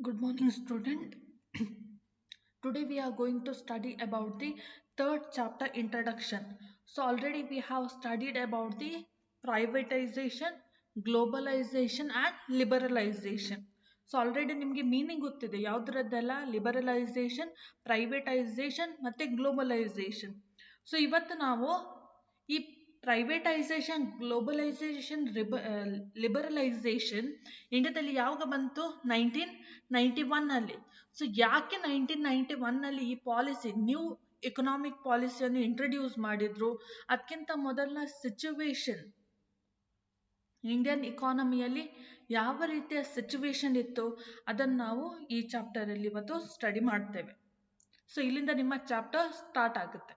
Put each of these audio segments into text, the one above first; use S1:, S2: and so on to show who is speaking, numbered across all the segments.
S1: Good morning, student. Today we are going to study about the third chapter introduction. So already we have studied about the privatization, globalization and liberalization. So already ನಿಮಗೆ meaning ಗೊತ್ತಿದೆ ಯಾವುದರದ್ದೆಲ್ಲ liberalisation, privatisation ಮತ್ತೆ globalisation. So ಇವತ್ತು ನಾವು ಈ privatisation, globalisation, liberalisation ಇಂಡಿಯಾದಲ್ಲಿ ಯಾವಾಗ ಬಂತು? 1991 ಅಲ್ಲಿ. ಸೊ ಯಾಕೆ 1991 ಅಲ್ಲಿ ಈ ಪಾಲಿಸಿ, ನ್ಯೂ ಎಕನಾಮಿಕ್ ಪಾಲಿಸಿಯನ್ನು ಇಂಟ್ರೊಡ್ಯೂಸ್ ಮಾಡಿದ್ರು? ಅದಕ್ಕಿಂತ ಮೊದಲ ಸಿಚುವೇಶನ್, ಇಂಡಿಯನ್ ಇಕಾನಮಿಯಲ್ಲಿ ಯಾವ ರೀತಿಯ ಸಿಚುವೇಶನ್ ಇತ್ತು ಅದನ್ನು ನಾವು ಈ ಚಾಪ್ಟರ್ ಅಲ್ಲಿ ಇವತ್ತು ಸ್ಟಡಿ ಮಾಡ್ತೇವೆ. ಸೊ ಇಲ್ಲಿಂದ ನಿಮ್ಮ ಚಾಪ್ಟರ್ ಸ್ಟಾರ್ಟ್ ಆಗುತ್ತೆ.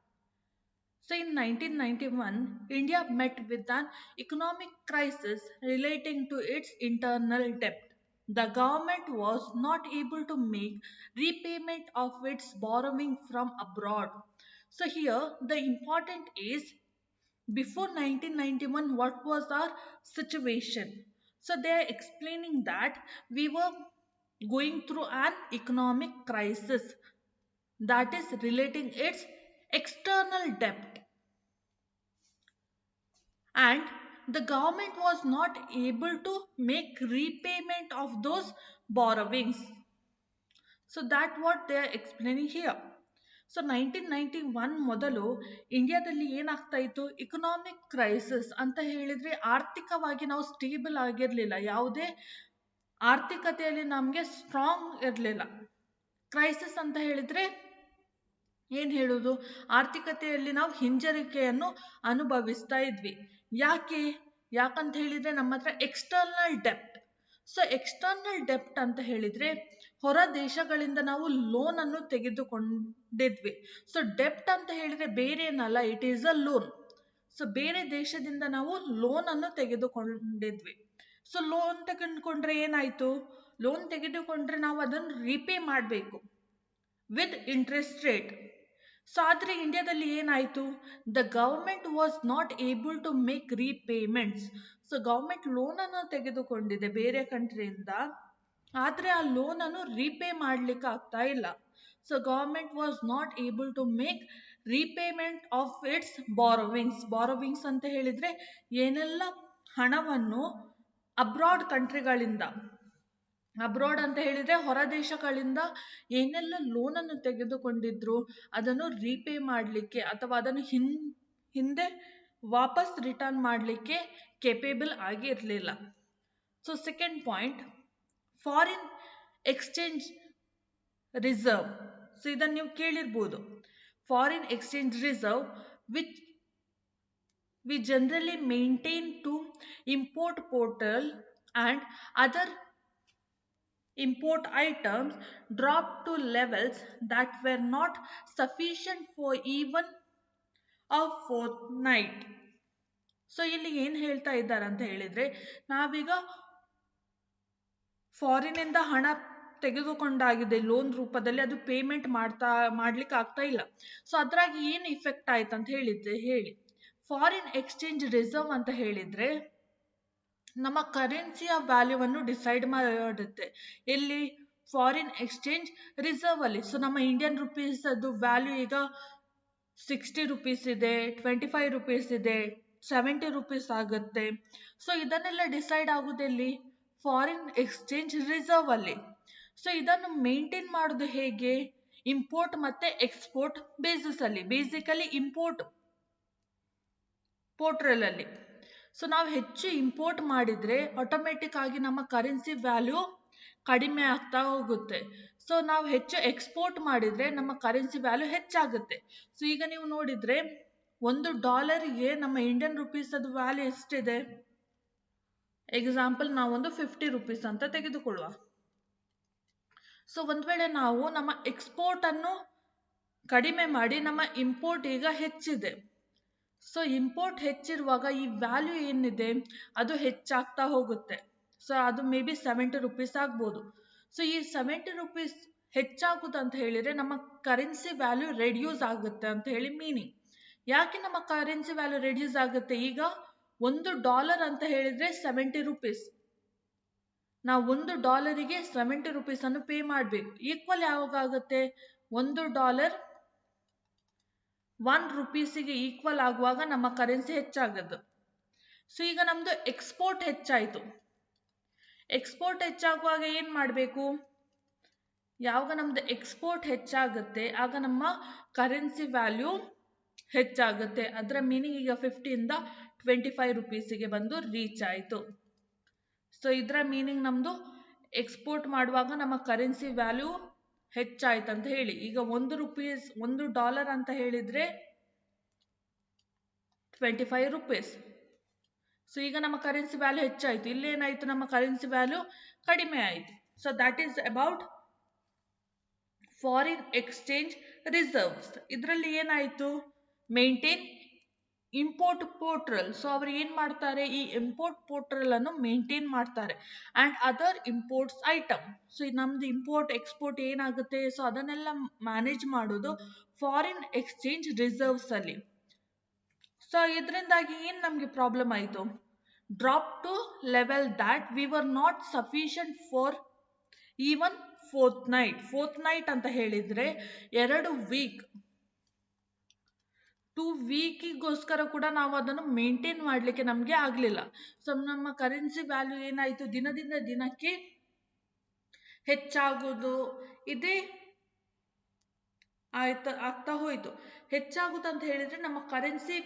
S1: So in 1991, India met with an economic crisis relating to its internal debt. The government was not able to make repayment of its borrowing from abroad. So here the important is, before 1991 what was our situation? So they are explaining that we were going through an economic crisis that is relating its external debt, and the government was not able to make repayment of those borrowings. So that what they are explaining here. So 1991 ಮೊದಲು ಇಂಡಿಯಾದಲ್ಲಿ ಏನಾಗ್ತಾ ಇತ್ತು? Economic crisis ಅಂತ ಹೇಳಿದ್ರೆ ಆರ್ಥಿಕವಾಗಿ ನಾವು stable ಆಗಿರಲಿಲ್ಲ, ಯಾವುದೇ ಆರ್ಥಿಕತೆಯಲ್ಲಿ ನಮಗೆ ಸ್ಟ್ರಾಂಗ್ ಇರಲಿಲ್ಲ. ಕ್ರೈಸಿಸ್ ಅಂತ ಹೇಳಿದ್ರೆ ಏನ್ ಹೇಳುದು? ಆರ್ಥಿಕತೆಯಲ್ಲಿ ನಾವು ಹಿಂಜರಿಕೆಯನ್ನು ಅನುಭವಿಸ್ತಾ ಇದ್ವಿ. ಯಾಕಂತ ಹೇಳಿದ್ರೆ ನಮ್ಮ ಹತ್ರ ಎಕ್ಸ್ಟರ್ನಲ್ ಡೆಪ್ಟ್. ಸೊ ಎಕ್ಸ್ಟರ್ನಲ್ ಡೆಪ್ಟ್ ಅಂತ ಹೇಳಿದ್ರೆ ಹೊರ ದೇಶಗಳಿಂದ ನಾವು ಲೋನ್ ಅನ್ನು ತೆಗೆದುಕೊಂಡಿದ್ವಿ. ಸೊ ಡೆಪ್ಟ್ ಅಂತ ಹೇಳಿದ್ರೆ ಬೇರೆ ಏನಲ್ಲ, it is a loan. So ಬೇರೆ ದೇಶದಿಂದ ನಾವು ಲೋನ್ ಅನ್ನು ತೆಗೆದುಕೊಂಡಿದ್ವಿ. ಸೊ ಲೋನ್ ತೆಗೆದುಕೊಂಡ್ರೆ ಏನಾಯ್ತು? ಲೋನ್ ತೆಗೆದುಕೊಂಡ್ರೆ ನಾವು ಅದನ್ನು ರೀಪೇ ಮಾಡಬೇಕು ವಿತ್ ಇಂಟ್ರೆಸ್ಟ್ ರೇಟ್. ಸೊ ಆದರೆ ಇಂಡಿಯಾದಲ್ಲಿ ಏನಾಯಿತು? The government was not able to make repayments. So government ಲೋನನ್ನು ತೆಗೆದುಕೊಂಡಿದೆ ಬೇರೆ ಕಂಟ್ರಿಯಿಂದ, ಆದರೆ ಆ ಲೋನನ್ನು ರೀಪೇ ಮಾಡಲಿಕ್ಕೆ ಆಗ್ತಾ ಇಲ್ಲ. So government was not able to make repayment of its borrowings. Borrowings ಅಂತ ಹೇಳಿದ್ರೆ ಏನೆಲ್ಲ ಹಣವನ್ನು ಅಬ್ರಾಡ್ ಕಂಟ್ರಿಗಳಿಂದ, ಅಬ್ರಾಡ್ ಅಂತ ಹೇಳಿದ್ರೆ ಹೊರ ದೇಶಗಳಿಂದ ಏನೆಲ್ಲ ಲೋನನ್ನು ತೆಗೆದುಕೊಂಡಿದ್ರು ಅದನ್ನು ರೀಪೇ ಮಾಡಲಿಕ್ಕೆ ಅಥವಾ ಅದನ್ನು ಹಿಂದೆ ವಾಪಸ್ ರಿಟರ್ನ್ ಮಾಡಲಿಕ್ಕೆ ಕೇಪೇಬಲ್ ಆಗಿ ಇರಲಿಲ್ಲ. So second point, foreign exchange reserve. So ಇದನ್ನು ನೀವು ಕೇಳಿರ್ಬೋದು. Foreign exchange reserve which we generally maintain to import portal and other import items dropped to levels that were not sufficient for even a fortnight. So ಇಲ್ಲಿ ಏನು ಹೇಳ್ತಾ ಇದ್ದಾರೆ ಅಂತ ಹೇಳಿದ್ರೆ, ನಾವೀಗ ಫಾರಿನಿಂದ ಹಣ ತೆಗೆದುಕೊಂಡಾಗಿದೆ ಲೋನ್ ರೂಪದಲ್ಲಿ, ಅದು ಪೇಮೆಂಟ್ ಮಾಡ್ಲಿಕ್ಕೆ ಆಗ್ತಾ ಇಲ್ಲ. ಸೊ ಅದ್ರಾಗಿ ಏನು ಇಫೆಕ್ಟ್ ಆಯ್ತು ಅಂತ ಹೇಳಿ ಫಾರಿನ್ ಎಕ್ಸ್ಚೇಂಜ್ ರಿಸರ್ವ್ ಅಂತ ಹೇಳಿದ್ರೆ ನಮ್ಮ ಕರೆನ್ಸಿಯ ವ್ಯಾಲ್ಯೂವನ್ನು ಡಿಸೈಡ್ ಮಾಡುತ್ತೆ. ಎಲ್ಲಿ? ಫಾರಿನ್ ಎಕ್ಸ್ಚೇಂಜ್ ರಿಸರ್ವ್ ಅಲ್ಲಿ. ಸೊ ನಮ್ಮ ಇಂಡಿಯನ್ ರುಪೀಸ್ ಅದು ವ್ಯಾಲ್ಯೂ ಈಗ 60 ರೂಪೀಸ್ ಇದೆ, 25 ರೂಪೀಸ್ ಇದೆ, 70 ರೂಪೀಸ್ ಆಗುತ್ತೆ. ಸೊ ಇದನ್ನೆಲ್ಲ ಡಿಸೈಡ್ ಆಗುದೆಲ್ಲಿ? ಫಾರಿನ್ ಎಕ್ಸ್ಚೇಂಜ್ ರಿಸರ್ವ್ ಅಲ್ಲಿ. ಸೊ ಇದನ್ನು ಮೇಂಟೈನ್ ಮಾಡೋದು ಹೇಗೆ? ಇಂಪೋರ್ಟ್ ಮತ್ತೆ ಎಕ್ಸ್ಪೋರ್ಟ್ ಬೇಸಿಸ್ ಅಲ್ಲಿ. ಬೇಸಿಕಲಿ ಇಂಪೋರ್ಟ್ ಪೋರ್ಟಲ್ ಅಲ್ಲಿ. ಸೊ ನಾವು ಹೆಚ್ಚು ಇಂಪೋರ್ಟ್ ಮಾಡಿದ್ರೆ ಆಟೋಮೆಟಿಕ್ ಆಗಿ ನಮ್ಮ ಕರೆನ್ಸಿ ವ್ಯಾಲ್ಯೂ ಕಡಿಮೆ ಆಗ್ತಾ ಹೋಗುತ್ತೆ. ಸೊ ನಾವು ಹೆಚ್ಚು ಎಕ್ಸ್ಪೋರ್ಟ್ ಮಾಡಿದ್ರೆ ನಮ್ಮ ಕರೆನ್ಸಿ ವ್ಯಾಲ್ಯೂ ಹೆಚ್ಚಾಗುತ್ತೆ. ಸೊ ಈಗ ನೀವು ನೋಡಿದ್ರೆ $1ಗೆ ನಮ್ಮ ಇಂಡಿಯನ್ ರುಪೀಸ್ ಅದು ವ್ಯಾಲ್ಯೂ ಎಷ್ಟಿದೆ? ಎಕ್ಸಾಂಪಲ್ ನಾವೊಂದು 50 ರೂಪೀಸ್ ಅಂತ ತೆಗೆದುಕೊಳ್ಳುವ. ಸೊ ಒಂದ್ ವೇಳೆ ನಾವು ನಮ್ಮ ಎಕ್ಸ್ಪೋರ್ಟ್ ಅನ್ನು ಕಡಿಮೆ ಮಾಡಿ ನಮ್ಮ ಇಂಪೋರ್ಟ್ ಈಗ ಹೆಚ್ಚಿದೆ. ಸೊ ಇಂಪೋರ್ಟ್ ಹೆಚ್ಚಿರುವಾಗ ಈ ವ್ಯಾಲ್ಯೂ ಏನಿದೆ ಅದು ಹೆಚ್ಚಾಗ್ತಾ ಹೋಗುತ್ತೆ. ಸೊ ಅದು ಮೇ ಬಿ 70 ರೂಪೀಸ್ ಆಗ್ಬೋದು. ಸೊ ಈ 70 ರೂಪೀಸ್ ಹೆಚ್ಚಾಗುತ್ತಂತ ಹೇಳಿದ್ರೆ ನಮ್ಮ ಕರೆನ್ಸಿ ವ್ಯಾಲ್ಯೂ ರೆಡ್ಯೂಸ್ ಆಗುತ್ತೆ ಅಂತ ಹೇಳಿ ಮೀನಿಂಗ್. ಯಾಕೆ ನಮ್ಮ ಕರೆನ್ಸಿ ವ್ಯಾಲ್ಯೂ ರೆಡ್ಯೂಸ್ ಆಗುತ್ತೆ? ಈಗ $1 ಅಂತ ಹೇಳಿದ್ರೆ 70 ರೂಪೀಸ್. ನಾವು $1ಗೆ 70 ರೂಪೀಸ್ ಅನ್ನು ಪೇ ಮಾಡಬೇಕು. ಈಕ್ವಲ್ ಯಾವಾಗ ಆಗುತ್ತೆ? $1 ₹1 ಈಕ್ವಲ್ ಆಗುವಾಗ ನಮ್ಮ ಕರೆನ್ಸಿ ಹೆಚ್ಚಾಗದು. ಸೊ ಈಗ ನಮ್ದು ಎಕ್ಸ್ಪೋರ್ಟ್ ಹೆಚ್ಚಾಯಿತು. ಎಕ್ಸ್ಪೋರ್ಟ್ ಹೆಚ್ಚಾಗುವಾಗ ಏನು ಮಾಡಬೇಕು? ಯಾವಾಗ ನಮ್ದು ಎಕ್ಸ್ಪೋರ್ಟ್ ಹೆಚ್ಚಾಗುತ್ತೆ ಆಗ ನಮ್ಮ ಕರೆನ್ಸಿ ವ್ಯಾಲ್ಯೂ ಹೆಚ್ಚಾಗುತ್ತೆ. ಅದರ ಮೀನಿಂಗ್ ಈಗ 50 ಇಂದ 25 ರೂಪೀಸಿಗೆ ಬಂದು ರೀಚ್ ಆಯಿತು. ಸೊ ಇದರ ಮೀನಿಂಗ್ ನಮ್ದು ಎಕ್ಸ್ಪೋರ್ಟ್ ಮಾಡುವಾಗ ನಮ್ಮ ಕರೆನ್ಸಿ ವ್ಯಾಲ್ಯೂ ಹೆಚ್ಚಾಯ್ತು ಅಂತ ಹೇಳಿ. ಈಗ $1 ಅಂತ ಹೇಳಿದ್ರೆ 25 ರೂಪೀಸ್. ಸೊ ಈಗ ನಮ್ಮ ಕರೆನ್ಸಿ ವ್ಯಾಲ್ಯೂ ಹೆಚ್ಚಾಯಿತು. ಇಲ್ಲೇನಾಯಿತು? ನಮ್ಮ ಕರೆನ್ಸಿ ವ್ಯಾಲ್ಯೂ ಕಡಿಮೆ ಆಯಿತು. So that is about foreign exchange reserves. ಇದರಲ್ಲಿ ಏನಾಯಿತು? Maintain import portal. ಸೊ ಅವರು ಏನು ಮಾಡ್ತಾರೆ? ಈ ಇಂಪೋರ್ಟ್ ಪೋರ್ಟಲ್ ಅನ್ನು ಮೇಂಟೈನ್ ಮಾಡ್ತಾರೆ. And other imports item. So ನಮ್ದು ಇಂಪೋರ್ಟ್ ಎಕ್ಸ್ಪೋರ್ಟ್ ಏನಾಗುತ್ತೆ, ಸೊ ಅದನ್ನೆಲ್ಲ ಮ್ಯಾನೇಜ್ ಮಾಡೋದು ಫಾರಿನ್ ಎಕ್ಸ್ಚೇಂಜ್ ರಿಸರ್ವ್ಸ್ ಅಲ್ಲಿ. ಸೊ ಇದರಿಂದಾಗಿ ಏನು ನಮಗೆ ಪ್ರಾಬ್ಲಮ್ ಆಯಿತು? Drop two level that we were not sufficient for even fourth night ಅಂತ ಹೇಳಿದ್ರೆ 2 ವೀಕ್ 2 ವೀಕಿಗೋಸ್ಕರ ಕೂಡ ನಾವು ಅದನ್ನು ಮೇಂಟೈನ್ ಮಾಡಲಿಕ್ಕೆ ನಮಗೆ ಆಗಲಿಲ್ಲ. ಸೊ ನಮ್ಮ ಕರೆನ್ಸಿ ವ್ಯಾಲ್ಯೂ ಏನಾಯಿತು? ದಿನದಿಂದ ದಿನಕ್ಕೆ ಹೆಚ್ಚಾಗೋದು ಇದೇ ಆಗ್ತಾ ಹೋಯಿತು. ಹೆಚ್ಚಾಗುತ್ತಂತ ಹೇಳಿದ್ರೆ ನಮ್ಮ ಕರೆನ್ಸಿ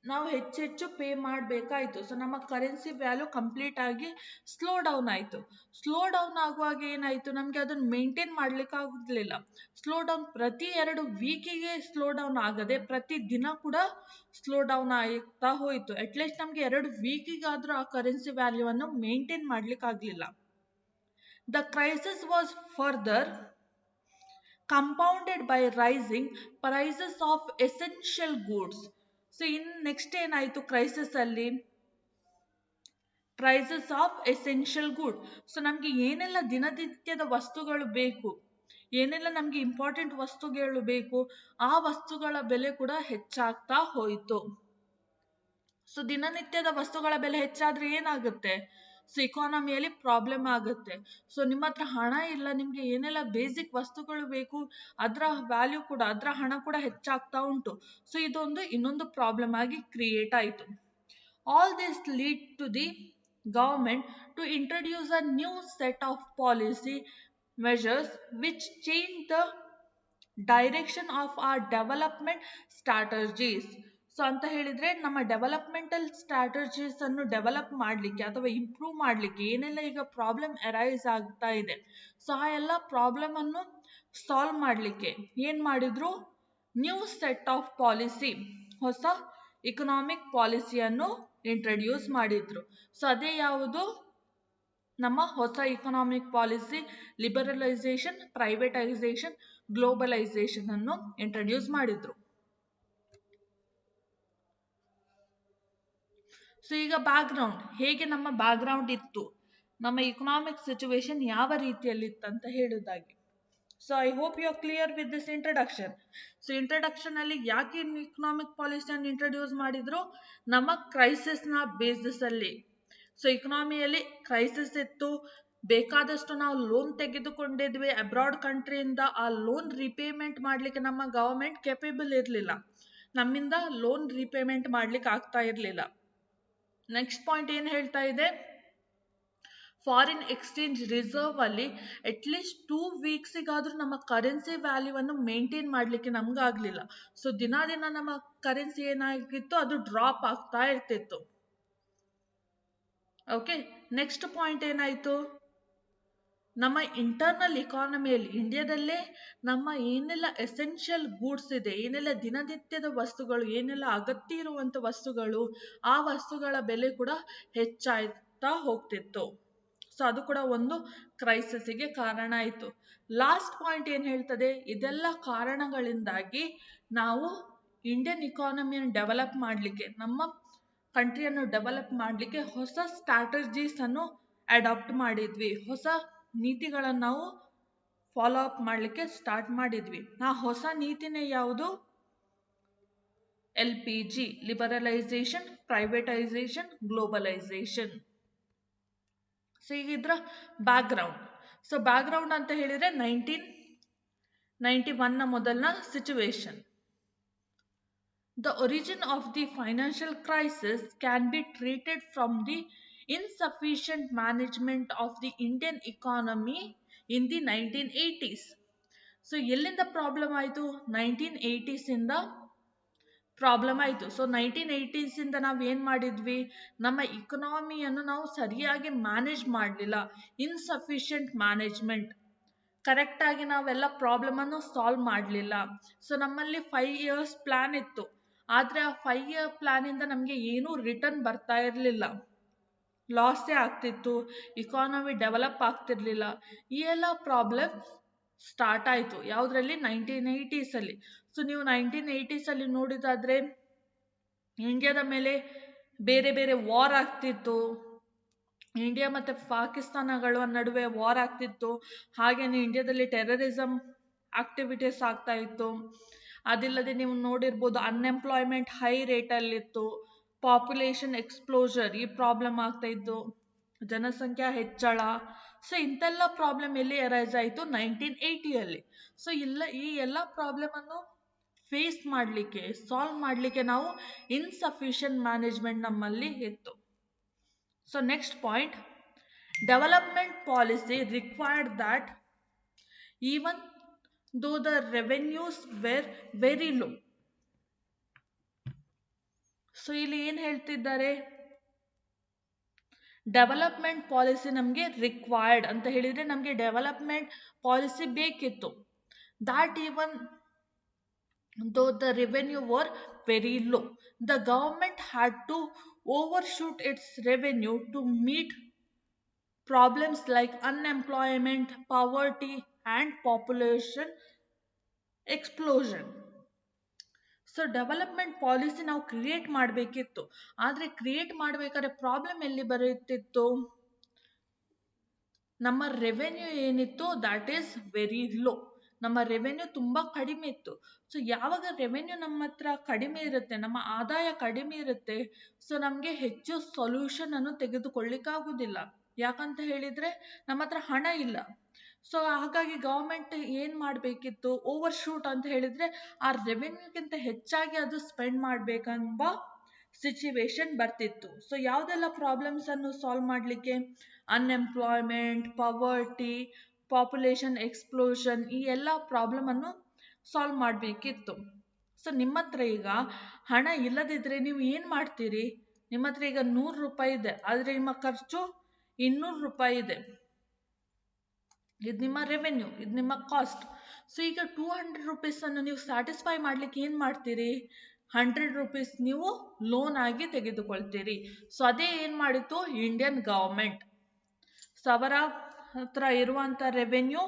S1: ನಾವು ಹೆಚ್ಚೆಚ್ಚು ಪೇ ಮಾಡಬೇಕಾಯಿತು. ಸೊ ನಮ್ಮ ಕರೆನ್ಸಿ ವ್ಯಾಲ್ಯೂ ಕಂಪ್ಲೀಟ್ ಆಗಿ ಸ್ಲೋ ಡೌನ್ ಆಯಿತು. ಸ್ಲೋ ಡೌನ್ ಆಗುವಾಗ ಏನಾಯಿತು? ನಮಗೆ ಅದನ್ನು ಮೇಂಟೈನ್ ಮಾಡಲಿಕ್ಕೆ ಆಗಲಿಲ್ಲ. ಸ್ಲೋ ಡೌನ್ ಪ್ರತಿ 2 ವೀಕಿಗೆ ಸ್ಲೋ ಡೌನ್ ಆಗದೆ ಪ್ರತಿ ದಿನ ಕೂಡ ಸ್ಲೋ ಡೌನ್ ಆಗ್ತಾ ಹೋಯಿತು. ಅಟ್ಲೀಸ್ಟ್ ನಮಗೆ 2 ವೀಕಿಗಾದರೂ ಆ ಕರೆನ್ಸಿ ವ್ಯಾಲ್ಯೂವನ್ನು ಮೇಂಟೈನ್ ಮಾಡಲಿಕ್ಕೆ ಆಗಲಿಲ್ಲ. The crisis was further compounded by rising prices of essential goods. So next ಏನಾಯಿತು ಕ್ರೈಸಿಸ್ ಅಲ್ಲಿ? Prices of essential good. So ನಮಗೆ ಏನೆಲ್ಲ ದಿನನಿತ್ಯದ ವಸ್ತುಗಳು ಬೇಕು, ಏನೆಲ್ಲ ನಮಗೆ ಇಂಪಾರ್ಟೆಂಟ್ ವಸ್ತುಗಳು ಬೇಕು, ಆ ವಸ್ತುಗಳ ಬೆಲೆ ಕೂಡ ಹೆಚ್ಚಾಗ್ತಾ ಹೋಯಿತು. ಸೊ ದಿನನಿತ್ಯದ ವಸ್ತುಗಳ ಬೆಲೆ ಹೆಚ್ಚಾದ್ರೆ ಏನಾಗುತ್ತೆ? ಸೊ ಇಕಾನಮಿಯಲ್ಲಿ ಪ್ರಾಬ್ಲಮ್ ಆಗುತ್ತೆ. ಸೊ ನಿಮ್ಮ ಹತ್ರ ಹಣ ಇಲ್ಲ, ನಿಮಗೆ ಏನೆಲ್ಲ ಬೇಸಿಕ್ ವಸ್ತುಗಳು ಬೇಕು ಅದರ ವ್ಯಾಲ್ಯೂ ಕೂಡ, ಅದರ ಹಣ ಕೂಡ ಹೆಚ್ಚಾಗ್ತಾ ಉಂಟು. ಸೊ ಇದೊಂದು ಇನ್ನೊಂದು ಪ್ರಾಬ್ಲಮ್ ಆಗಿ ಕ್ರಿಯೇಟ್ ಆಯಿತು. All this lead to the government to introduce a new set of policy measures which change the direction of our development strategies. So ಅಂತ ಹೇಳಿದ್ರೆ ನಮ್ಮ ಡೆವಲಪ್ಮೆಂಟಲ್ ಸ್ಟ್ರಾಟಜೀಸ್ ಅನ್ನು ಡೆವಲಪ್ ಮಾಡಲಿಕ್ಕೆ ಅಥವಾ ಇಂಪ್ರೂವ್ ಮಾಡಲಿಕ್ಕೆ ಏನೆಲ್ಲ ಈಗ ಪ್ರಾಬ್ಲಮ್ ಅರೈಸ್ ಆಗ್ತಾ ಇದೆ, ಸೊ ಆ ಎಲ್ಲ ಪ್ರಾಬ್ಲಮ್ ಅನ್ನು ಸಾಲ್ವ್ ಮಾಡಲಿಕ್ಕೆ ಏನು ಮಾಡಿದ್ರು? ನ್ಯೂ ಸೆಟ್ ಆಫ್ ಪಾಲಿಸಿ, ಹೊಸ ಇಕನಾಮಿಕ್ ಪಾಲಿಸಿಯನ್ನು ಇಂಟ್ರಡ್ಯೂಸ್ ಮಾಡಿದ್ರು. ಸೊ ಅದೇ ಯಾವುದು? ನಮ್ಮ ಹೊಸ economic policy liberalisation, privatisation, globalisation ಅನ್ನು ಇಂಟ್ರಡ್ಯೂಸ್ ಮಾಡಿದ್ರು. ಸೊ ಈಗ ಬ್ಯಾಕ್ಗ್ರೌಂಡ್ ಹೇಗೆ, ನಮ್ಮ ಬ್ಯಾಕ್ಗ್ರೌಂಡ್ ಇತ್ತು, ನಮ್ಮ ಇಕನಾಮಿಕ್ ಸಿಚುವೇಶನ್ ಯಾವ ರೀತಿಯಲ್ಲಿತ್ತಂತ ಹೇಳುವುದಾಗಿ. So I hope you are clear with this introduction. So introduction ಅಲ್ಲಿ ಯಾಕೆ ಇಕನಾಮಿಕ್ ಪಾಲಿಸಿಯನ್ನು ಇಂಟ್ರಡ್ಯೂಸ್ ಮಾಡಿದ್ರು? ನಮ್ಮ ಕ್ರೈಸಿಸ್ನ ಬೇಸಿಸ್ ಅಲ್ಲಿ. ಸೊ ಇಕನಾಮಿಯಲ್ಲಿ ಕ್ರೈಸಿಸ್ ಇತ್ತು, ಬೇಕಾದಷ್ಟು ನಾವು ಲೋನ್ ತೆಗೆದುಕೊಂಡಿದ್ವಿ ಅಬ್ರಾಡ್ ಕಂಟ್ರಿಯಿಂದ. ಆ ಲೋನ್ ರಿಪೇಮೆಂಟ್ ಮಾಡಲಿಕ್ಕೆ ನಮ್ಮ ಗವರ್ಮೆಂಟ್ ಕೆಪೇಬಲ್ ಇರಲಿಲ್ಲ, ನಮ್ಮಿಂದ ಲೋನ್ ರಿಪೇಮೆಂಟ್ ಮಾಡ್ಲಿಕ್ಕೆ ಆಗ್ತಾ ಇರಲಿಲ್ಲ. ನೆಕ್ಸ್ಟ್ ಪಾಯಿಂಟ್ ಏನು ಹೇಳ್ತಾ ಇದೆ? ಫಾರಿನ್ ಎಕ್ಸ್ಚೇಂಜ್ ರಿಸರ್ವ್ ಅಲ್ಲಿ ಅಟ್ಲೀಸ್ಟ್ 2 ವೀಕ್ಸಿಗಾದ್ರೂ ನಮ್ಮ ಕರೆನ್ಸಿ ವ್ಯಾಲ್ಯೂವನ್ನು ಮೇಂಟೈನ್ ಮಾಡಲಿಕ್ಕೆ ನಮ್ಗಾಗ್ಲಿಲ್ಲ. ಸೊ ದಿನ ನಮ್ಮ ಕರೆನ್ಸಿ ಏನಾಗಿತ್ತು? ಅದು ಡ್ರಾಪ್ ಆಗ್ತಾ ಇರ್ತಿತ್ತು. ಓಕೆ, ನೆಕ್ಸ್ಟ್ ಪಾಯಿಂಟ್ ಏನಾಯ್ತು? ನಮ್ಮ ಇಂಟರ್ನಲ್ ಇಕಾನಮಿಯಲ್ಲಿ ಇಂಡಿಯಾದಲ್ಲೇ ನಮ್ಮ ಏನೆಲ್ಲ ಎಸೆನ್ಷಿಯಲ್ ಗೂಡ್ಸ್ ಇದೆ, ಏನೆಲ್ಲ ದಿನನಿತ್ಯದ ವಸ್ತುಗಳು, ಏನೆಲ್ಲ ಅಗತ್ಯ ಇರುವಂಥ ವಸ್ತುಗಳು, ಆ ವಸ್ತುಗಳ ಬೆಲೆ ಕೂಡ ಹೆಚ್ಚಾಗ್ತಾ ಹೋಗ್ತಿತ್ತು. ಸೊ ಅದು ಕೂಡ ಒಂದು ಕ್ರೈಸಿಸ್ಗೆ ಕಾರಣ ಆಯಿತು. ಲಾಸ್ಟ್ ಪಾಯಿಂಟ್ ಏನು ಹೇಳ್ತದೆ? ಇದೆಲ್ಲ ಕಾರಣಗಳಿಂದಾಗಿ ನಾವು ಇಂಡಿಯನ್ ಇಕಾನಮಿಯನ್ನು ಡೆವಲಪ್ ಮಾಡಲಿಕ್ಕೆ, ನಮ್ಮ ಕಂಟ್ರಿಯನ್ನು ಡೆವಲಪ್ ಮಾಡಲಿಕ್ಕೆ ಹೊಸ ಸ್ಟ್ರಾಟಜೀಸ್ ಅನ್ನು ಅಡಾಪ್ಟ್ ಮಾಡಿದ್ವಿ, ಹೊಸ ನೀತಿಗಳನ್ನು ನಾವು ಫಾಲೋ ಅಪ್ ಮಾಡಲಿಕ್ಕೆ ಸ್ಟಾರ್ಟ್ ಮಾಡಿದ್ವಿ. ಆ ಹೊಸ ನೀತಿನೇ ಯಾವುದು? LPG, liberalisation, privatisation, globalisation. So ಈಗ ಇದ್ರ ಬ್ಯಾಕ್ಗ್ರೌಂಡ್. ಸೊ ಬ್ಯಾಕ್ಗ್ರೌಂಡ್ ಅಂತ ಹೇಳಿದ್ರೆ 1991 ಮೊದಲನ situation. The origin of the financial crisis can be treated from the insufficient management of the Indian economy in the 1980s. So ಎಲ್ಲಿಂದ problem ಆಯಿತು? 1980s ಇಂದ problem ಆಯಿತು. So 1980s ಇಂದ ನಾವು ಏನು ಮಾಡಿದ್ವಿ? ನಮ್ಮ ಇಕನಾಮಿಯನ್ನು ನಾವು ಸರಿಯಾಗಿ ಮ್ಯಾನೇಜ್ ಮಾಡಲಿಲ್ಲ. ಇನ್ಸಫಿಷಿಯಂಟ್ ಮ್ಯಾನೇಜ್ಮೆಂಟ್, ಕರೆಕ್ಟಾಗಿ ನಾವೆಲ್ಲ ಪ್ರಾಬ್ಲಮನ್ನು ಸಾಲ್ವ್ ಮಾಡಲಿಲ್ಲ. ಸೊ ನಮ್ಮಲ್ಲಿ 5 years ಪ್ಲ್ಯಾನ್ ಇತ್ತು, ಆದರೆ ಆ 5 year ಪ್ಲ್ಯಾನಿಂದ ನಮಗೆ ಏನೂ ರಿಟರ್ನ್ ಬರ್ತಾ ಇರಲಿಲ್ಲ, ಲಾಸೇ ಆಗ್ತಿತ್ತು, ಇಕಾನಮಿ ಡೆವಲಪ್ ಆಗ್ತಿರ್ಲಿಲ್ಲ. ಈ ಎಲ್ಲ ಪ್ರಾಬ್ಲಮ್ ಸ್ಟಾರ್ಟ್ ಆಯಿತು ಯಾವುದರಲ್ಲಿ? 1980s ಅಲ್ಲಿ. ಸೊ ನೀವು 1980s ಅಲ್ಲಿ ನೋಡಿದಾದ್ರೆ ಇಂಡಿಯಾದ ಮೇಲೆ ಬೇರೆ ಬೇರೆ ವಾರ್ ಆಗ್ತಿತ್ತು. ಇಂಡಿಯಾ ಮತ್ತು ಪಾಕಿಸ್ತಾನಗಳ ನಡುವೆ ವಾರ್ ಆಗ್ತಿತ್ತು. ಹಾಗೆಯೇ ಇಂಡಿಯಾದಲ್ಲಿ ಟೆರರಿಸಮ್ ಆಕ್ಟಿವಿಟೀಸ್ ಆಗ್ತಾ ಇತ್ತು. ಅದಿಲ್ಲದೆ ನೀವು ನೋಡಿರ್ಬೋದು ಅನ್ಎಂಪ್ಲಾಯ್ಮೆಂಟ್ ಹೈ ರೇಟಲ್ಲಿತ್ತು, ಪಾಪ್ಯುಲೇಷನ್ ಎಕ್ಸ್ಪ್ಲೋಜರ್ ಈ ಪ್ರಾಬ್ಲಮ್ ಆಗ್ತಾ ಇತ್ತು, ಜನಸಂಖ್ಯಾ ಹೆಚ್ಚಳ. ಸೊ ಇಂಥೆಲ್ಲ ಪ್ರಾಬ್ಲಮ್ ಎಲ್ಲಿ ಅರೈಸ್ ಆಯಿತು? 1980 ಸೊ ಈ ಎಲ್ಲ ಪ್ರಾಬ್ಲಮನ್ನು ಫೇಸ್ ಮಾಡಲಿಕ್ಕೆ, ಸಾಲ್ವ್ ಮಾಡಲಿಕ್ಕೆ ನಾವು ಇನ್ಸಫಿಷಿಯಂಟ್ ಮ್ಯಾನೇಜ್ಮೆಂಟ್ ನಮ್ಮಲ್ಲಿ ಇತ್ತು. So next point, development policy required that even though the revenues were very low. So ಇಲ್ಲಿ ಏನು ಹೇಳ್ತಿದ್ದಾರೆ? ಡೆವಲಪ್ಮೆಂಟ್ ಪಾಲಿಸಿ ನಮಗೆ ರಿಕ್ವೈರ್ಡ್ ಅಂತ ಹೇಳಿದರೆ ನಮಗೆ ಡೆವಲಪ್ಮೆಂಟ್ ಪಾಲಿಸಿ ಬೇಕಿತ್ತು. That even though the revenue were very low, the government had to overshoot its revenue to meet problems like unemployment, poverty and population explosion. So development policy ನಾವು create ಮಾಡಬೇಕಿತ್ತು, ಆದರೆ create ಮಾಡಬೇಕಾದ್ರೆ problem ಎಲ್ಲಿ ಬರುತ್ತಿತ್ತು? ನಮ್ಮ revenue ಏನಿತ್ತು that is very low. ನಮ್ಮ revenue ತುಂಬ ಕಡಿಮೆ ಇತ್ತು. ಸೊ ಯಾವಾಗ ರೆವೆನ್ಯೂ ನಮ್ಮ ಹತ್ರ ಕಡಿಮೆ ಇರುತ್ತೆ, ನಮ್ಮ ಆದಾಯ ಕಡಿಮೆ ಇರುತ್ತೆ, ಸೊ ನಮಗೆ ಹೆಚ್ಚು ಸೊಲ್ಯೂಷನ್ ಅನ್ನು ತೆಗೆದುಕೊಳ್ಳಿಕ್ಕಾಗೋದಿಲ್ಲ. ಯಾಕಂತ ಹೇಳಿದರೆ ನಮ್ಮ ಹತ್ರ ಹಣ ಇಲ್ಲ. ಸೊ ಹಾಗಾಗಿ ಗೌರ್ಮೆಂಟ್ ಏನು ಮಾಡಬೇಕಿತ್ತು? ಓವರ್ ಶೂಟ್ ಅಂತ ಹೇಳಿದರೆ ಆ ರೆವೆನ್ಯೂಗಿಂತ ಹೆಚ್ಚಾಗಿ ಅದು ಸ್ಪೆಂಡ್ ಮಾಡಬೇಕೆಂಬ ಸಿಚುವೇಶನ್ ಬರ್ತಿತ್ತು. ಸೊ ಯಾವುದೆಲ್ಲ ಪ್ರಾಬ್ಲಮ್ಸನ್ನು ಸಾಲ್ವ್ ಮಾಡಲಿಕ್ಕೆ? ಅನ್ಎಂಪ್ಲಾಯ್ಮೆಂಟ್, ಪವರ್ಟಿ, ಪಾಪ್ಯುಲೇಷನ್ ಎಕ್ಸ್ಪ್ಲೋಷನ್, ಈ ಎಲ್ಲ ಪ್ರಾಬ್ಲಮನ್ನು ಸಾಲ್ವ್ ಮಾಡಬೇಕಿತ್ತು. ಸೊ ನಿಮ್ಮ ಹತ್ರ ಈಗ ಹಣ ಇಲ್ಲದಿದ್ದರೆ ನೀವು ಏನು ಮಾಡ್ತೀರಿ? ನಿಮ್ಮ ಹತ್ರ ಈಗ 100 ರೂಪಾಯಿ ಇದೆ, ಆದರೆ ನಿಮ್ಮ ಖರ್ಚು 200 ರೂಪಾಯಿ ಇದೆ. ಇದು ನಿಮ್ಮ ರೆವೆನ್ಯೂ, ಇದು ನಿಮ್ಮ ಕಾಸ್ಟ್. ಸೊ ಈಗ 200 ರೂಪೀಸನ್ನು ನೀವು ಸ್ಯಾಟಿಸ್ಫೈ ಮಾಡಲಿಕ್ಕೆ ಏನು ಮಾಡ್ತೀರಿ? 100 ರೂಪೀಸ್ ನೀವು ಲೋನ್ ಆಗಿ ತೆಗೆದುಕೊಳ್ತೀರಿ. ಸೊ ಅದೇ ಏನು ಮಾಡಿತ್ತು ಇಂಡಿಯನ್ ಗವರ್ಮೆಂಟ್. ಸೊ ಅವರ ಹತ್ರ ಇರುವಂಥ ರೆವೆನ್ಯೂ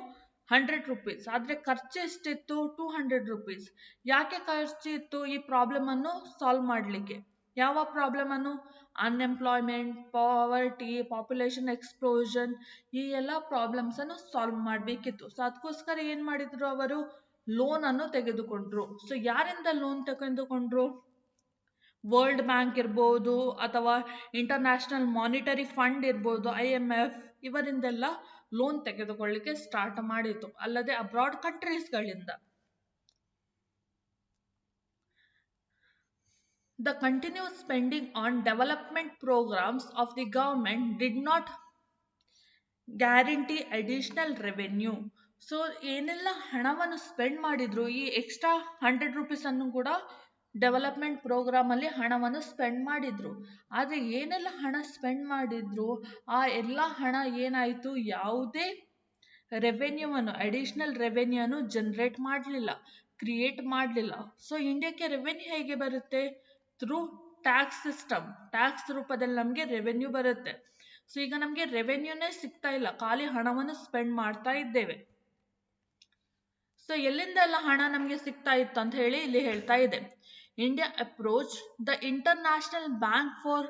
S1: 100 ರೂಪೀಸ್, ಆದರೆ ಖರ್ಚು ಎಷ್ಟಿತ್ತು? 200 ರೂಪೀಸ್. ಯಾಕೆ ಖರ್ಚು ಇತ್ತು? ಈ ಪ್ರಾಬ್ಲಮನ್ನು ಸಾಲ್ವ್ ಮಾಡಲಿಕ್ಕೆ. ಯಾವ ಪ್ರಾಬ್ಲಮನ್ನು? ಅನ್ಎಂಪ್ಲಾಯ್ಮೆಂಟ್, ಪಾವರ್ಟಿ, ಪಾಪ್ಯುಲೇಷನ್ ಎಕ್ಸ್ಪ್ಲೋಷನ್, ಈ ಎಲ್ಲ ಪ್ರಾಬ್ಲಮ್ಸನ್ನು ಸಾಲ್ವ್ ಮಾಡಬೇಕಿತ್ತು. ಸೊ ಅದಕ್ಕೋಸ್ಕರ ಏನು ಮಾಡಿದ್ರು ಅವರು? ಲೋನನ್ನು ತೆಗೆದುಕೊಂಡ್ರು. ಸೊ ಯಾರಿಂದ ಲೋನ್ ತೆಗೆದುಕೊಂಡ್ರು? ವರ್ಲ್ಡ್ ಬ್ಯಾಂಕ್ ಇರ್ಬೋದು, ಅಥವಾ ಇಂಟರ್ನ್ಯಾಷನಲ್ ಮಾನಿಟರಿ ಫಂಡ್ ಇರ್ಬೋದು, IMF, ಇವರಿಂದೆಲ್ಲ ಲೋನ್ ತೆಗೆದುಕೊಳ್ಳಿಕ್ಕೆ ಸ್ಟಾರ್ಟ್ ಮಾಡಿತು, ಅಲ್ಲದೆ abroad ಕಂಟ್ರೀಸ್ಗಳಿಂದ. The continuous spending on development programs of the government did not guarantee additional revenue. So ಏನೆಲ್ಲ ಹಣವನ್ನು ಸ್ಪೆಂಡ್ ಮಾಡಿದ್ರು, ಈ ಎಕ್ಸ್ಟ್ರಾ 100 ರೂಪೀಸನ್ನು ಕೂಡ ಡೆವಲಪ್ಮೆಂಟ್ ಪ್ರೋಗ್ರಾಮಲ್ಲಿ ಹಣವನ್ನು ಸ್ಪೆಂಡ್ ಮಾಡಿದ್ರು. ಆದರೆ ಏನೆಲ್ಲ ಹಣ ಸ್ಪೆಂಡ್ ಮಾಡಿದ್ರು, ಆ ಎಲ್ಲ ಹಣ ಏನಾಯಿತು? ಯಾವುದೇ ರೆವೆನ್ಯೂವನ್ನು, ಅಡಿಷ್ನಲ್ ರೆವೆನ್ಯೂವನ್ನು ಜನರೇಟ್ ಮಾಡಲಿಲ್ಲ, ಕ್ರಿಯೇಟ್ ಮಾಡಲಿಲ್ಲ. ಸೊ ಇಂಡಿಯಾಕ್ಕೆ ರೆವೆನ್ಯೂ ಹೇಗೆ ಬರುತ್ತೆ? Through tax system. ಟ್ಯಾಕ್ಸ್ ರೂಪದಲ್ಲಿ ನಮಗೆ ರೆವೆನ್ಯೂ ಬರುತ್ತೆ. ಸೊ ಈಗ ನಮಗೆ ರೆವೆನ್ಯೂನೇ ಸಿಗ್ತಾ ಇಲ್ಲ, ಖಾಲಿ ಹಣವನ್ನು ಸ್ಪೆಂಡ್ ಮಾಡ್ತಾ ಇದ್ದೇವೆ. ಸೊ ಎಲ್ಲಿಂದ ಎಲ್ಲ ಹಣ ನಮಗೆ ಸಿಗ್ತಾ ಇತ್ತು ಅಂತ ಹೇಳಿ ಇಲ್ಲಿ ಹೇಳ್ತಾ ಇದೆ. India approach the international bank for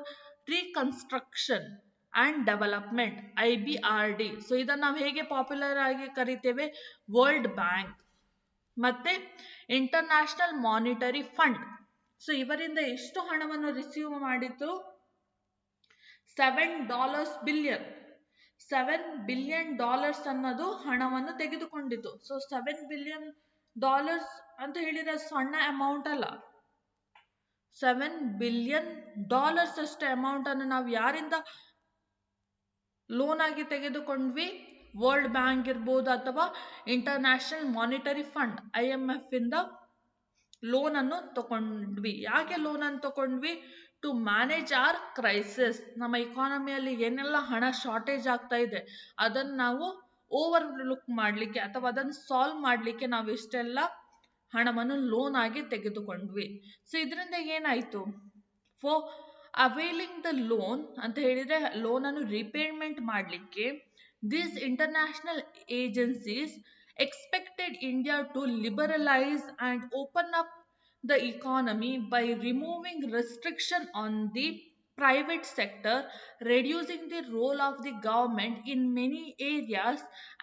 S1: reconstruction and development, IBRD. So ಇದನ್ನು ನಾವು ಹೇಗೆ ಪಾಪ್ಯುಲರ್ ಆಗಿ ಕರಿತೇವೆ? ವರ್ಲ್ಡ್ ಬ್ಯಾಂಕ್ ಮತ್ತು ಇಂಟರ್ನ್ಯಾಷನಲ್ ಮಾನಿಟರಿ ಫಂಡ್. ಸೊ ಇವರಿಂದ ಎಷ್ಟು ಹಣವನ್ನು ರಿಸೀವ್ ಮಾಡಿತ್ತು? $7 ಬಿಲಿಯನ್. $7 ಬಿಲಿಯನ್ ಅನ್ನೋದು ಹಣವನ್ನು ತೆಗೆದುಕೊಂಡಿತು. ಸೊ $7 ಬಿಲಿಯನ್ ಅಂತ ಹೇಳಿದ್ರೆ ಸಣ್ಣ ಅಮೌಂಟ್ ಅಲ್ಲ. $7 ಬಿಲಿಯನ್ ಅಷ್ಟು ಅಮೌಂಟ್ ಅನ್ನು ನಾವು ಯಾರಿಂದ ಲೋನ್ ಆಗಿ ತೆಗೆದುಕೊಂಡ್ವಿ? ವರ್ಲ್ಡ್ ಬ್ಯಾಂಕ್ ಇರ್ಬೋದು ಅಥವಾ ಇಂಟರ್ನ್ಯಾಷನಲ್ ಮಾನಿಟರಿ ಫಂಡ್ IMF ಇಂದ ಲೋನ್ ಅನ್ನು ತಗೊಂಡ್ವಿ. ಯಾಕೆ ಲೋನ್ ಅನ್ನು ತಗೊಂಡ್ವಿ? To manage our crisis. ನಮ್ಮ ಇಕಾನಮಿಯಲ್ಲಿ ಏನೆಲ್ಲ ಹಣ ಶಾರ್ಟೇಜ್ ಆಗ್ತಾ ಇದೆ ಅದನ್ನು ನಾವು ಓವರ್ ಲುಕ್ ಮಾಡಲಿಕ್ಕೆ ಅಥವಾ ಅದನ್ನು ಸಾಲ್ವ್ ಮಾಡಲಿಕ್ಕೆ ನಾವು ಇಷ್ಟೆಲ್ಲ ಹಣವನ್ನು ಲೋನ್ ಆಗಿ ತೆಗೆದುಕೊಂಡ್ವಿ. ಸೊ ಇದರಿಂದ ಏನಾಯ್ತು? ಫಾರ್ ಅವೈಲಿಂಗ್ ದ ಲೋನ್ ಅಂತ ಹೇಳಿದ್ರೆ ಲೋನ್ ಅನ್ನು ರಿಪೇಮೆಂಟ್ ಮಾಡಲಿಕ್ಕೆ these international agencies expected India to liberalize and open up the economy by removing restriction on the private sector, reducing the role of the government in many areas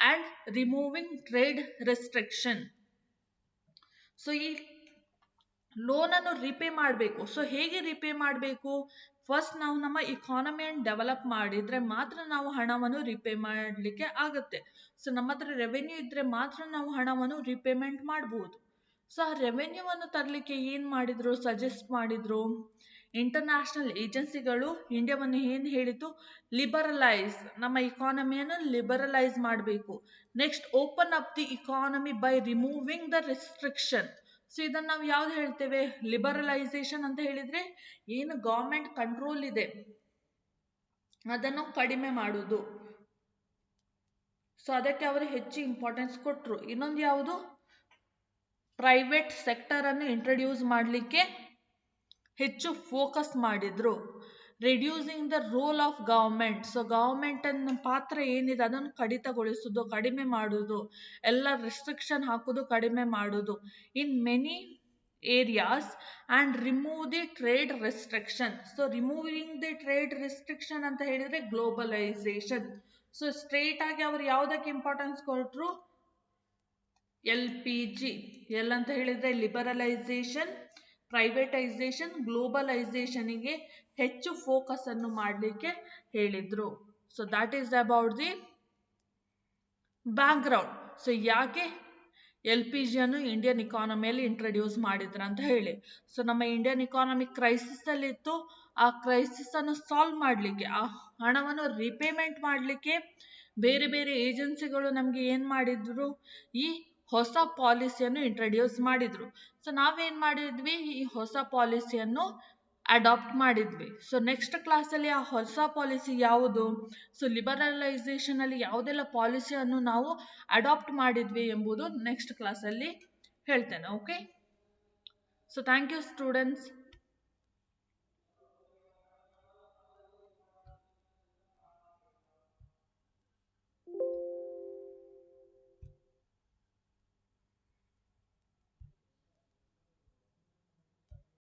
S1: and removing trade restriction. So ಈ loan ಅನ್ನು repay ಮಾಡಬೇಕು. So ಹೇಗೆ repay ಮಾಡಬೇಕು? First ನಾವು ನಮ್ಮ ಇಕಾನಮಿಯನ್ನು develop ಮಾಡಿದ್ರೆ ಮಾತ್ರ ನಾವು ಹಣವನ್ನು ರಿಪೇ ಮಾಡಲಿಕ್ಕೆ ಆಗುತ್ತೆ. ಸೊ ನಮ್ಮ ಹತ್ರ ರೆವೆನ್ಯೂ ಇದ್ರೆ ಮಾತ್ರ ನಾವು ಹಣವನ್ನು ರಿಪೇಮೆಂಟ್ ಮಾಡಬಹುದು. ಸೊ ಆ ರೆವೆನ್ಯೂವನ್ನು ತರಲಿಕ್ಕೆ ಏನು ಮಾಡಿದ್ರು? ಸಜೆಸ್ಟ್ ಮಾಡಿದ್ರು ಇಂಟರ್ನ್ಯಾಷನಲ್ ಏಜೆನ್ಸಿಗಳು ಇಂಡಿಯಾವನ್ನು ಏನು ಹೇಳಿತು? ಲಿಬರಲೈಸ್, ನಮ್ಮ ಇಕಾನಮಿಯನ್ನು ಲಿಬರಲೈಸ್ ಮಾಡಬೇಕು. Next open up the economy by removing the restriction. So ಇದನ್ನು ನಾವು ಯಾವ್ದು ಹೇಳ್ತೇವೆ? ಲಿಬರಲೈಸೇಷನ್ ಅಂತ ಹೇಳಿದ್ರೆ ಏನು ಗವರ್ಮೆಂಟ್ ಕಂಟ್ರೋಲ್ ಇದೆ ಅದನ್ನು ಕಡಿಮೆ ಮಾಡುವುದು. ಸೊ ಅದಕ್ಕೆ ಅವರು ಹೆಚ್ಚು ಇಂಪಾರ್ಟೆನ್ಸ್ ಕೊಟ್ಟರು. ಇನ್ನೊಂದು ಯಾವುದು? ಪ್ರೈವೇಟ್ ಸೆಕ್ಟರ್ ಅನ್ನು ಇಂಟ್ರೊಡ್ಯೂಸ್ ಮಾಡಲಿಕ್ಕೆ ಹೆಚ್ಚು ಫೋಕಸ್ ಮಾಡಿದ್ರು. Reducing the role of government. So government ಅನ್ನ ಪಾತ್ರ ಏನಿದೆ ಅದನ್ನು ಕಡಿತಗೊಳಿಸುವುದು, ಕಡಿಮೆ ಮಾಡುವುದು, ಎಲ್ಲ ರೆಸ್ಟ್ರಿಕ್ಷನ್ ಹಾಕುವುದು, ಕಡಿಮೆ ಮಾಡುವುದು in many areas and remove the trade restriction. So removing the trade restriction ಅಂತ ಹೇಳಿದ್ರೆ ಗ್ಲೋಬಲೈಸೇಷನ್. ಸೊ ಸ್ಟ್ರೇಟ್ ಆಗಿ ಅವರು ಯಾವುದಕ್ಕೆ ಇಂಪಾರ್ಟೆನ್ಸ್ ಕೊಟ್ಟರು? LPG. ಎಲ್ ಅಂತ ಹೇಳಿದ್ರೆ ಲಿಬರಲೈಸೇಷನ್, ಪ್ರೈವೇಟೈಸೇಷನ್, ಗ್ಲೋಬಲೈಸೇಷನ್ಗೆ ಹೆಚ್ಚು ಫೋಕಸ್ ಅನ್ನು ಮಾಡಲಿಕ್ಕೆ ಹೇಳಿದ್ರು. So that is about the background. So ಯಾಕೆ LPG ಅನ್ನು ಇಂಡಿಯನ್ ಇಕಾನಮಿಯಲ್ಲಿ ಇಂಟ್ರೊಡ್ಯೂಸ್ ಮಾಡಿದ್ರ ಅಂತ ಹೇಳಿ. ಸೊ ನಮ್ಮ ಇಂಡಿಯನ್ ಇಕಾನಮಿ ಕ್ರೈಸಿಸ್ ಅಲ್ಲಿ ಇತ್ತು. ಆ ಕ್ರೈಸಿಸ್ ಅನ್ನು ಸಾಲ್ವ್ ಮಾಡಲಿಕ್ಕೆ, ಆ ಹಣವನ್ನು ರಿಪೇಮೆಂಟ್ ಮಾಡಲಿಕ್ಕೆ ಬೇರೆ ಬೇರೆ ಏಜೆನ್ಸಿಗಳು ನಮ್ಗೆ ಏನ್ ಮಾಡಿದ್ರು? ಈ ಹೊಸ ಪಾಲಿಸಿಯನ್ನು ಇಂಟ್ರೊಡ್ಯೂಸ್ ಮಾಡಿದ್ರು. ಸೊ ನಾವೇನ್ ಮಾಡಿದ್ವಿ? ಈ ಹೊಸ ಪಾಲಿಸಿಯನ್ನು ಅಡಾಪ್ಟ್ ಮಾಡಿದ್ವಿ. ಸೊ ನೆಕ್ಸ್ಟ್ ಕ್ಲಾಸಲ್ಲಿ ಆ ಹೊಸ ಪಾಲಿಸಿ ಯಾವುದು? ಸೊ ಲಿಬರಲೈಸೇಷನ್ ಅಲ್ಲಿ ಯಾವುದೆಲ್ಲ ಪಾಲಿಸಿಯನ್ನು ನಾವು ಅಡಾಪ್ಟ್ ಮಾಡಿದ್ವಿ ಎಂಬುದು ನೆಕ್ಸ್ಟ್ ಕ್ಲಾಸಲ್ಲಿ ಹೇಳ್ತೇನೆ. Okay, so thank you students.